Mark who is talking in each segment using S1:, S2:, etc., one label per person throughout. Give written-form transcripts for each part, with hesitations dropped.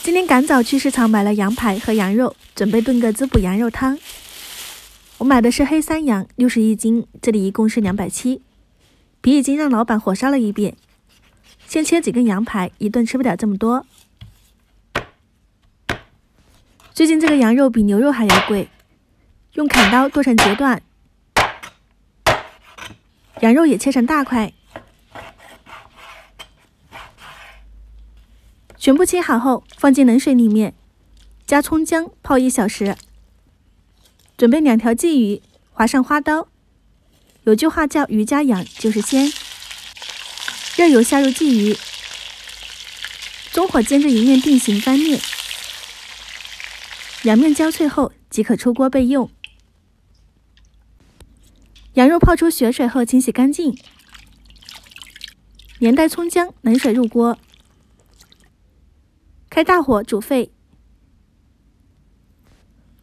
S1: 今天赶早去市场买了羊排和羊肉，准备炖个滋补羊肉汤。我买的是黑山羊，60斤，这里一共是270。皮已经让老板火烧了一遍，先切几根羊排，一顿吃不了这么多。最近这个羊肉比牛肉还要贵，用砍刀剁成截段，羊肉也切成大块。全部切好后，放进冷水里面，加葱姜泡1小时。准备2条鲫鱼，划上花刀。有句话叫鱼加羊就是鲜。热油下入鲫鱼，中火煎至一面定型翻面，两面焦脆后即可出锅备用。羊肉泡出血水后清洗干净，连带葱姜冷水入锅。开大火煮沸，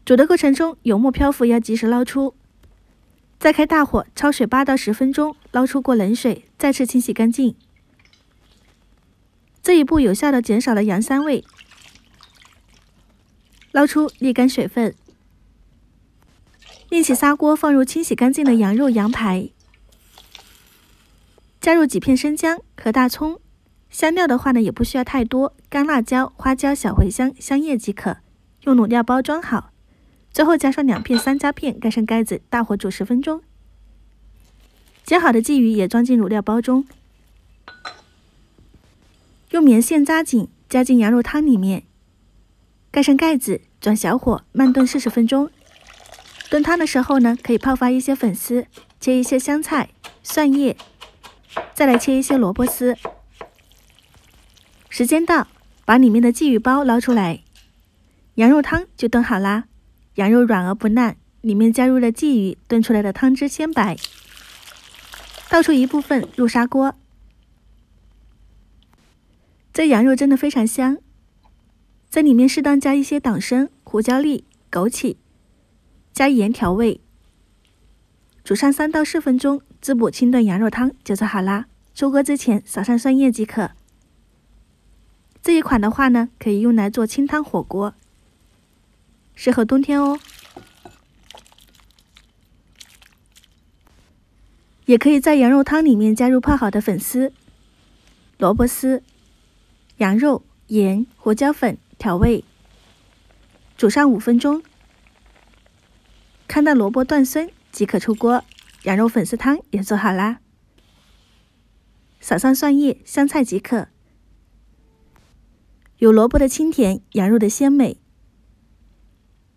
S1: 煮的过程中油沫漂浮，要及时捞出。再开大火焯水8到10分钟，捞出过冷水，再次清洗干净。这一步有效地减少了羊膻味。捞出沥干水分，另起砂锅，放入清洗干净的羊肉、羊排，加入几片生姜和大葱。香料的话呢，也不需要太多，干辣椒、花椒、小茴香、香叶即可。用卤料包装好，最后加上2片山楂片，盖上盖子，大火煮10分钟。煎好的鲫鱼也装进卤料包中，用棉线扎紧，加进羊肉汤里面，盖上盖子，转小火慢炖40分钟。炖汤的时候呢，可以泡发一些粉丝，切一些香菜、蒜叶，再来切一些萝卜丝。时间到，把里面的鲫鱼包捞出来，羊肉汤就炖好啦。羊肉软而不烂，里面加入了鲫鱼，炖出来的汤汁鲜白。倒出一部分入砂锅。这羊肉真的非常香，在里面适当加一些党参、胡椒粒、枸杞，加盐调味。煮上3到4分钟，滋补清炖羊肉汤就做好啦。出锅之前撒上蒜叶即可。这一款的话呢，可以用来做清汤火锅，适合冬天哦。也可以在羊肉汤里面加入泡好的粉丝、萝卜丝、羊肉、盐、胡椒粉调味，煮上5分钟。看到萝卜断丝即可出锅，羊肉粉丝汤也做好啦。撒上蒜叶、香菜即可。有萝卜的清甜，羊肉的鲜美，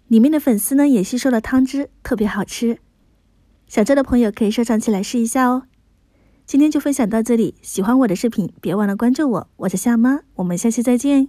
S1: 里面的粉丝呢也吸收了汤汁，特别好吃。想吃的朋友可以收藏起来试一下哦。今天就分享到这里，喜欢我的视频别忘了关注我，我是夏妈，我们下期再见。